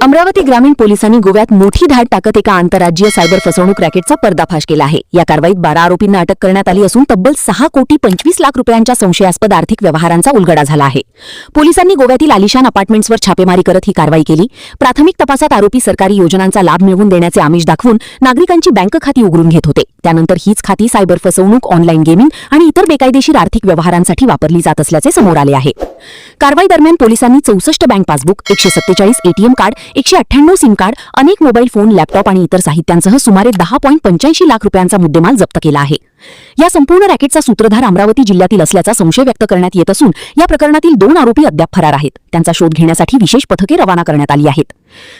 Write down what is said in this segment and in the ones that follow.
अमरावती ग्रामीण पोलिसांनी गोव्यात मोठी धाड टाकत एका आंतरराज्यीय सायबर फसवणूक रॅकेटचा पर्दाफाश केला आहे। या कारवाईत 12 आरोपींना अटक करण्यात आली असून तब्बल 6 कोटी 25 लाख रुपयांच्या संशयास्पद आर्थिक व्यवहारांचा उलगडा झाला आहे। पोलिसांनी गोव्यातील आलिशान अपार्टमेंट्सवर छापेमारी करत ही कारवाई केली। प्राथमिक तपासात आरोपी सरकारी योजनांचा लाभ मिळवून देण्याचे आमिष दाखवून नागरिकांची बँक खाती उघडून घेत होते। त्यानंतर हीच खाती सायबर फसवणूक, ऑनलाईन गेमिंग आणि इतर बेकायदेशीर आर्थिक व्यवहारांसाठी वापरली जात असल्याचे समोर आले आहे। कारवाई दरम्यान पोलिसांनी 64 bank passbook, 147 ATM card, 198 SIM card, अनेक मोबाईल फोन, लॅपटॉप आणि इतर साहित्यांसह सुमारे 10.85 लाख रुपयांचा मुद्देमाल जप्त केला आहे। या संपूर्ण रॅकेटचा सूत्रधार अमरावती जिल्ह्यातील असल्याचा संशय व्यक्त करण्यात येत असून या प्रकरणातील 2 आरोपी अद्याप फरार आहेत। त्यांचा शोध घेण्यासाठी विशेष पथके रवाना करण्यात आली आहेत।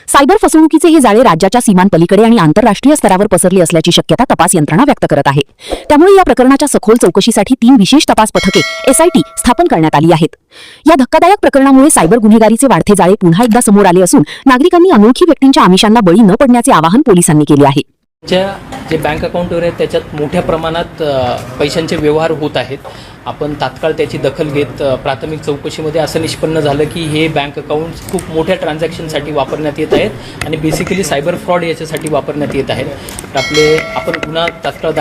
सायबर फसवणुकीचे हे जाळे राज्याच्या सीमांपलीकडे आणि आंतरराष्ट्रीय स्तरावर पसरले असल्याची शक्यता तपास यंत्रणा व्यक्त करत आहे। त्यामुळे या प्रकरणाच्या सखोल चौकशीसाठी 3 विशेष तपास पथके SIT स्थापन करण्यात आली आहेत। या धक्कादायक प्रकरणामुळे सायबर गुन्हेगारीचे वाढते जाळे पुन्हा एकदा समोर आले असून नागरिकांनी अनोळखी व्यक्तींच्या आमिषांना बळी न पडण्याचे आवाहन पोलिसांनी केले आहे। जे बँक अकाउंटवर आहेत त्याच्यात मोठ्या प्रमाणात पैशांचे व्यवहार होत आहेत। आपण तात्काळ त्याची दखल घेत प्राथमिक चौकशीमध्ये असं निष्पन्न झालं की हे बँक अकाउंट्स खूप मोठ्या ट्रान्झॅक्शनसाठी वापरण्यात येत आहेत आणि बेसिकली सायबर फ्रॉड याच्यासाठी वापरण्यात येत आहेत। तर आपण गुन्हा तात्काळ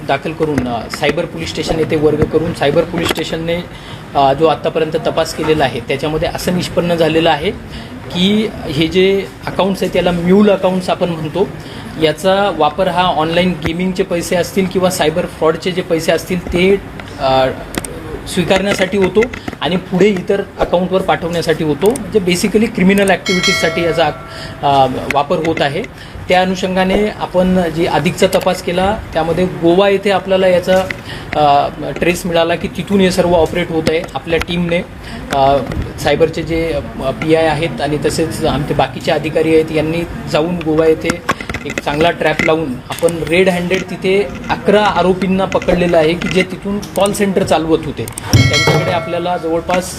दाखल करून सायबर पोलीस स्टेशन येथे वर्ग करून सायबर पोलीस स्टेशनने जो आत्तापर्यंत तपास केलेला आहे त्याच्यामध्ये असं निष्पन्न झालेलं आहे की हे जे अकाउंट्स आहेत त्याला म्यूल अकाउंट्स आपण म्हणतो। याचा वापर हा ऑनलाईन गेमिंगचे पैसे असतील किंवा सायबर फ्रॉडचे जे पैसे असतील ते स्वीकारण्यासाठी होतो आणि पुढे इतर अकाउंटवर पाठवण्यासाठी होतो। म्हणजे बेसिकली क्रिमिनल ॲक्टिव्हिटीजसाठी याचा वापर होत आहे। त्या अनुषंगाने आपण जी अधिकचा तपास केला त्यामध्ये गोवा येथे आपल्याला याचा ट्रेस मिळाला की तिथून हे सर्व ऑपरेट होत आहे। आपल्या टीमने सायबरचे जे PI आहेत आणि तसेच आमचे बाकीचे अधिकारी आहेत यांनी जाऊन गोवा येथे एक चांगला ट्रॅप लावून आपण रेड हँडेड तिथे 11 आरोपींना पकडलेलं आहे की जे तिथून कॉल सेंटर चालवत होते। त्यांच्याकडे आपल्याला जवळपास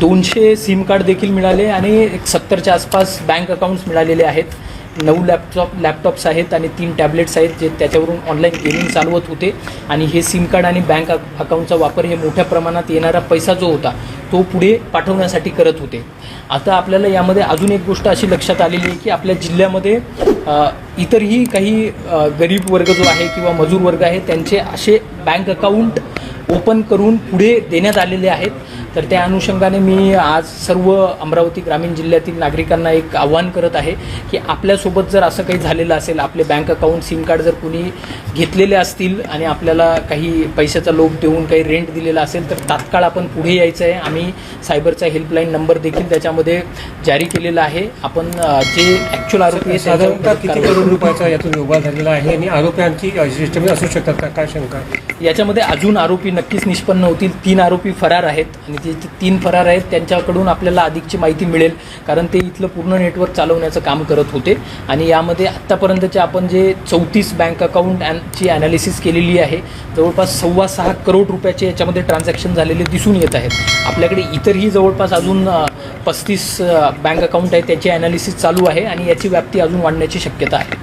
200 सिम कार्ड देखील मिळाले आणि 70च्या आसपास बँक अकाउंट्स मिळालेले आहेत। 9 लॅपटॉप्स आहेत आणि 3 टॅबलेट्स आहेत जे त्याच्यावरून ऑनलाईन गेमिंग चालवत होते आणि हे सिम कार्ड आणि बँक अकाउंटचा वापर हे मोठ्या प्रमाणात येणारा पैसा जो होता तो पुढे पाठवण्यासाठी करत होते। आता आपल्याला यामध्ये अजून एक गोष्ट अशी लक्षात आलेली आहे की आपल्या जिल्ह्यामध्ये इतरही काही गरीब वर्ग जो आहे किंवा मजूर वर्ग आहे त्यांचे असे बँक अकाउंट ओपन करून पुढे देण्यात आलेले आहेत। तर त्या अनुषंगाने मी आज सर्व अमरावती ग्रामीण जिल्ह्यातील नागरिकांना एक आव्हान करत आहे की आपल्यासोबत जर असं काही झालेलं असेल, आपले बँक अकाउंट सिम कार्ड जर कोणी घेतलेले असतील आणि आपल्याला काही पैशाचा लोभ देऊन काही रेंट दिलेला असेल तर तात्काळ आपण पुढे यायचं आहे। आम्ही सायबरचा हेल्पलाईन नंबर देखील त्याच्यामध्ये जारी केलेला आहे। आपण जे ॲक्च्युअल आरोपी आहेत साधारणतः किती करोड रुपयाचा यातून व्यवहार झालेला आहे आणि आरोपींची सिस्टम असू शकतात का, काय शंका? याच्यामध्ये अजून आरोपी नक्कीच निष्पन्न होतील। 3 आरोपी फरार आहेत आणि ते 3 फरार आहेत त्यांच्याकडून आपल्याला अधिकची माहिती मिळेल कारण ते इथलं पूर्ण नेटवर्क चालवण्याचं काम करत होते आणि यामध्ये आत्तापर्यंतचे आपण जे 34 बँक अकाउंटची ॲनालिसिस केलेली आहे जवळपास 6.25 करोड रुपयाचे याच्यामध्ये ट्रान्झॅक्शन झालेले दिसून येत आहेत। आपल्याकडे इतरही जवळपास अजून 35 बँक अकाउंट आहेत त्याची ॲनालिसिस चालू आहे आणि याची व्याप्ती अजून वाढण्याची शक्यता आहे।